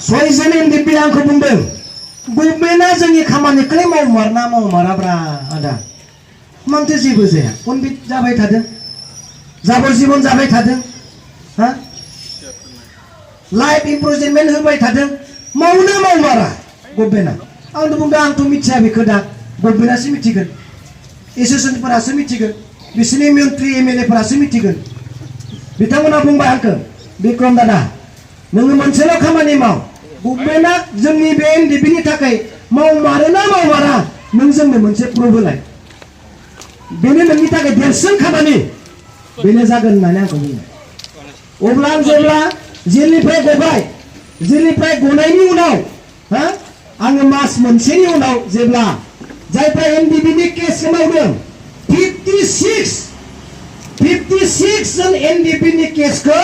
सयजन एमडिपि आंखौ बुंदों गभर्नमेन्टआ जोंनि खामानिखौलाय मावमारना मावमाराब्रा आदा मानोथो जेबो जाया कनभिट जाबाय थादों जाबर जीवन जाबाय थादों हा लाइफ इमप्रुभमेन्ट होबाय थादों मावनो मावमारा गभर्नमेन्टआ आंथ' बुंदों आंथ' मिथिया बेखौ दा गभर्नमेन्टआसो मिथिगोन एसोसिएसनफोरासो मिथिगोन बिसोरनि मन्त्रि एमएलएफोरासो मिथिगोन बिथांमोना बुंबाय आंखौ बिक्रम दादा नोङो मोनसेल' खामानि माव गभर्नमेन्टआ जोंनि बे एनडिपिनि थाखाय मावमारोना मावमारा नों जोंनो मोनसे प्रुफ होलाय बेनो नोंनि थाखाय देरसिन खामानि बेनो जागोन होननानै आंखौ बुंबाय अब्ला आं जेब्ला जेलनिफ्राय गबाय जेलनिफ्राय गनायनि उनाव हा आङो मास मोनसेनि उनाव जेब्ला जायफ्रा एनडिपिनि केसखौ मावदों 56 जन एनडिपिनि केसखौ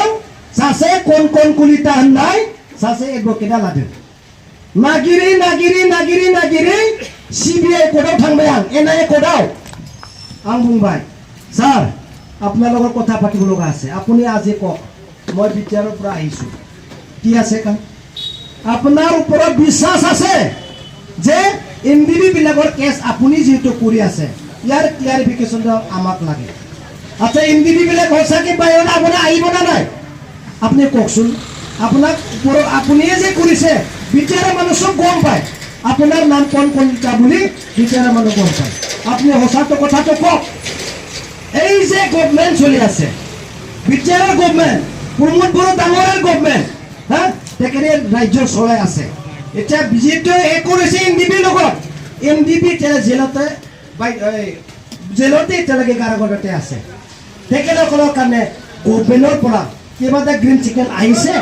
सासे कनकन कलिता होननाय सासे एडभकेटआ लादों नागिरै नागिरै नागिरै नागिरै सीबीआई कोर्टआव थांबाय आं एनआईए कोर्टआव आं बुंबाय স্যার আপনার লগত কথা পাতিব লগা আছে আপুনি আজি কক মই বিচাৰৰ পৰা আহিছো কি আছে কাম আপোনাৰ ওপৰত বিশ্বাস আছে যে এনডিবি বিলাকৰ কেছ আপুনি যেটো কৰি আছে ইয়াৰ ক্লিয়াৰিফিকেশন আমাক লাগে আচ্ছা এনডিবি বিলাক হসাকে বাইরে আপুনি আহিব না নাই আপনি কওকচোন আপোনাক আপুনিয়ে যে কৰিছে বিচাৰৰ মানুহ সব গম পায় আপোনাৰ নাম কোন কলিতা বুলি বিচাৰৰ মানুহ গম পায় আপনি হসাটো কথাটো কক এই যে গভর্নমেন্ট চলি আছে বিচাৰৰ গভর্নমেন্ট প্রমোদ বড় ডাঙৰৰ গভর্নমেন্ট হ্যাঁ তেখেতে ৰাজ্য চলাই আছে এটা বিজেপিয়ে এক কৰিছে এনডিবি লগত এনডিবি জেলতে জেলতে তেলগে কাৰাগাৰতে আছে তেখেতসকলৰ কাৰণে গভর্নমেন্টৰ পৰা কেইবাটা গ্ৰীণ চিকেন আহিছে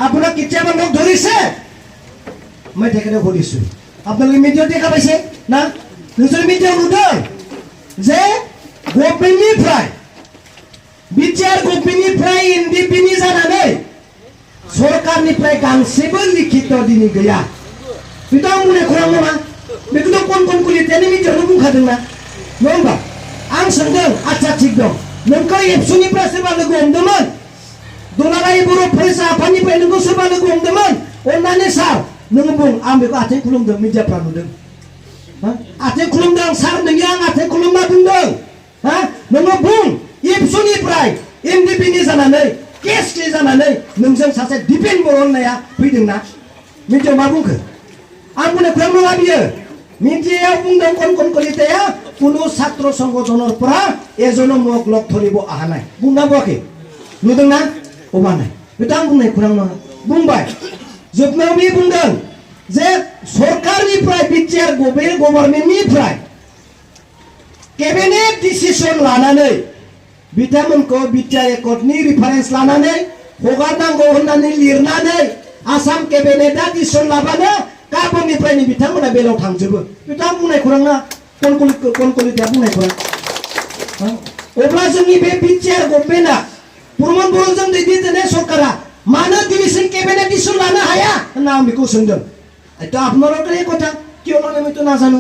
আপোনাক কেতিয়াবা মোক ধৰিছে মই তেখেতক সুধিছো আপোনালোকে মিডিয়াত দেখা পাইছে না নিউজৰ মিডিয়া নুদুং যে गभर्नमेन्टनिफ्राय बिटिआर गभर्नमेन्टनिफ्राय एनडिपिनि जानानै सरकारनिफ्राय गांसेबो लिखित दिनै गैया बेथ' आं बुंनाय खौरां नङा बेखौथ' कन कलितायानो मिडियायावनो बुंखादोंना नङा होमबा आं सोंदों आच्चा थिग दं नोंखौ एबसुनिफ्राय सोरबा लोगो हमदोंमोन दुलाराय बर' फरायसा आफादनिफ्राय नोंखौ सोरबा लोगो हमदोंमोन अन्नानै सार नोङो बुं आं बेखौ आथिं खुलुमदों मिडियाफ्रा नुदों आथिं खुलुमदों सार नोंनि आं आथिं खुलुमना बुंदों नोङो बुं एबसुनिफ्राय एनडिपिनि जानानै केसनि जानानै नोंजों सासे दिपेन बर' होननाया फैदोंना मिडियायाव मा बुंखो आं बुंनाय खौरां नङा बियो मिडियायाव बुंदों कनकन कलिताया কোনো ছাত্র সংগঠনের পৰা এজনো মোক লগ ধৰিব আহা নাই বুंना बुङाखै नुदोंना अबा নাই बेथ' आं बुंनाय खौरां नङा बुंबाय जोबनायाव बे बुंदों जे सरकारनिफ्राय बिटिआर गभर्नमेन्टनिफ्राय कैबिनेट डिसिजन लानानै बिथांमोनखौ बिटिआर एकर्डनि रिफारेन्स लानानै हगारनांगौ होननानै लिरनानै आसाम कैबिनेटआ डिसिजन लाबानो गाबोननिफ्रायनो बिथांमोना बेलाव थांजोबो बेथ' आं बुंनाय खौरां ना कन कलिताया बुंनाय खौरां अब्ला जोंनि बे बिटिआर गभर्नमेन्टआ प्रमोद बर'जों दैदेनजानाय सरकारा मानो दिनैसिम कैबिनेट डिसिजन लानो हाया होनना आं बेखौ सोंदों এটা আপোনালোকৰ এই কথা কিয় মানে মইতো নাজানো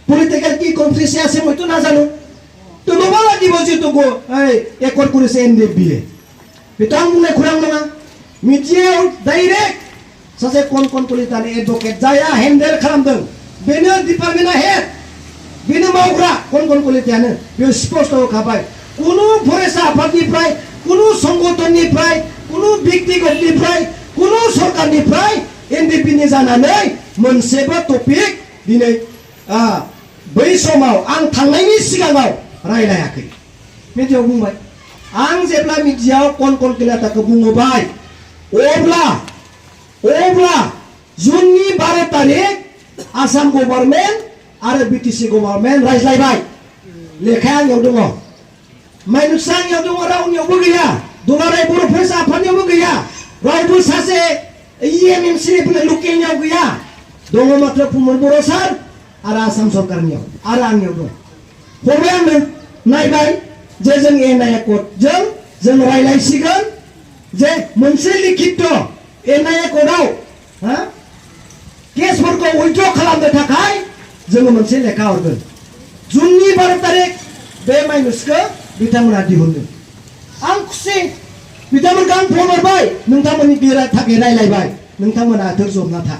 পলিটিক্যাল কি কনফ্লিক্ট আছে মইতো নাজানো তো ল'ব লাগিব যেটো একৰ্ড কৰিছে এনডিপিয়ে बेथ' आं बुंनाय खौरां नङा मिडियायाव डाइरेक्ट सासे कन कलितानि एडभकेट जाया हेन्डेल खालामदों बेनो डिपार्टमेन्टआ हेड बेनो मावग्रा कन कलितायानो बेयो स्पष्ट होखाबाय কোনো फरायसा आफादनिफ्राय কোনো संगठननिफ्राय কোনো व्यक्तिगतनिफ्राय কোনো सरकारनिफ्राय एनडिपिनि जानानै मोनसेबो टपिक दिनै बै समाव आं थांनायनि सिगाङाव रायलायाखै मिडियायाव बुंबाय आं जेब्ला मिडियायाव कन कलिताखौ बुंबाय अब्ला जुननि 12 तारिख आसाम गभर्नमेन्ट आरो बिटिसि गभर्नमेन्ट रायज्लायबाय लेखाया आंनियाव दङ माइनुसा आंनियाव दङ रावनियावबो गैया दुलाराय बर' फरायसा आफादनियावबो गैया रावबो सासे इएमएमसि लकेलनियाव गैया दङ मात्र प्रमोद बर' सार आरो आसाम सरकारनियाव आरो आंनियाव दं हरबाय आंनो नायबाय जे जों एनआईए कोर्टजों जों रायलायसिगोन जे मोनसे लिखित एनआईए कोर्टआव केसफोरखौ उइथ्र खालामनो थाखाय जोङो मोनसे लेखा हरगोन जुननि 12 तारिख बे माइनुसखौ बिथांमोना दिहुनदों आं खुसि बिथांमोनखौ आं फन हरबाय नोंथांमोननि थाखाय रायलायबाय नोंथांमोना धैर्यजमना था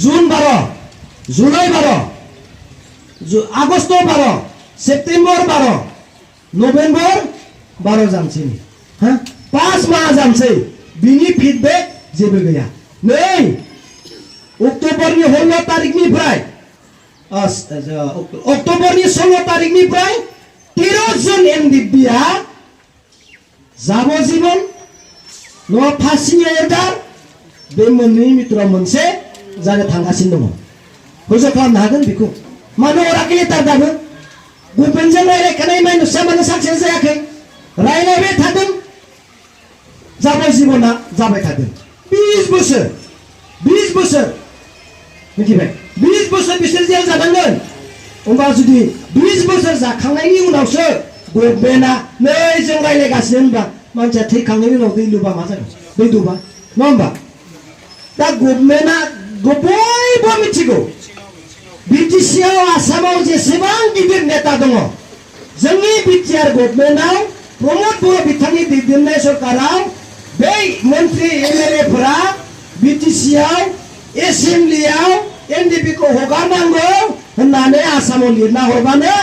जुन 12 जुलाइ 12 आगस्ट 12 सेप्टेम्बर 12 नभेम्बर 12 जानसै हा 5 माह जानसै बिनि फिडबेक जेबो गैया नै अक्ट'बरनि 16 तारिखनिफ्राय अक्ट'बरनि 16 तारिखनिफ्राय 13 जन एनडिपिआ जाबजीबन नङा फासिनि अर्डार बे मोननै मित्रआव मोनसे जानो थांगासिनो दङ हयज' खालामनो हागोन बेखौ मानो हराखै लेटार दाबो गभर्नमेन्टजों रायलायखानाय माइनसआ मानो साक्सेस जायाखै रायलायबाय थादों जाबजीबना जाबाय थादों 20 बोसोर मिथिबाय 20 बोसोर बिसोर जेल जानांगोन होमबा जुदि 20 बोसोर जाखांनायनि उनावसो गभर्नमेन्टआ नै जों रायलायगासिनो होनबा मानसिया थैखांनायनि उनाव दै लुबा मा जागोन दै दुबा नङा होमबा दा गभर्नमेन्टआ बयबो मिथिगौ बिटिसिआव आसामाव जेसेबां गिदिर नेता दङ जोंनि बिटिआर गभर्नमेन्टआव प्रमद बर' बिथांनि दैदेननाय सरकाराव बै मन्त्रि एमएलएफोरा बिटिसिआव एसेम्बलियाव एनडिपिखौ हगारनांगौ होननानै आसामाव लिरना हरबानो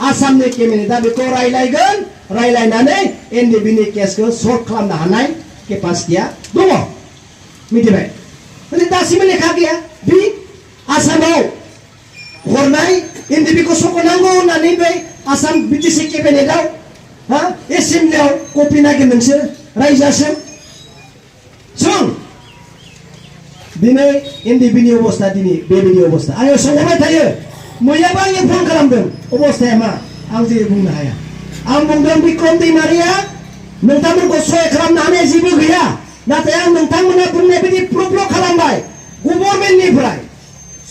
आसामनि केबिनेटआ बेखौ रायलायगोन रायलायनानै एनडिपिनि केसखौ सल्भ खालामनो हानाय केपासिटिया दङ मिथिबाय दासिमबो लेखा गैया बे आसामाव हरनाय एनडिपिखौ सख'नांगौ होननानै बै आसाम बिटिसि केबिनेटआव हा एसेम्बलियाव कपि नागिर नोंसोर रायजासो जों दिनै एनडिपिनि अबस्था दिनै बेबायदि अबस्था आङो सोंहरबाय थायो मैयाबो आंनो फन खालामदों अबस्थाया मा आं जेबो बुंनो हाया आं बुंदों बिक्रम दैमारिया नोंथांमोनखौ सहाय खालामनो हानाय जेबो गैया नाथाय आं नोंथांमोना बुंनाय बायदि प्रुफल' खालामबाय गभर्नमेन्टनिफ्राय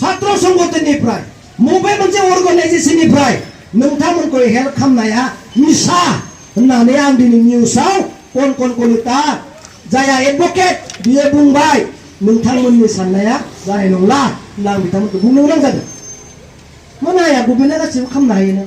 छात्र संगठननिफ्राय बबे मोनसे अर्गानाइजेसननिफ्राय नोंथांमोनखौ हेल्प खालामनाया मिसा होननानै आं दिनै निउसाव कन कलिता जाया एडभकेट बियो बुंबाय नोंथांमोननि साननाया जानाय नंला होनना आं बिथांमोनखौ बुंनो गोनां जादों मानो हाया गभर्नमेन्टआ गासिबो खालामनो हायोना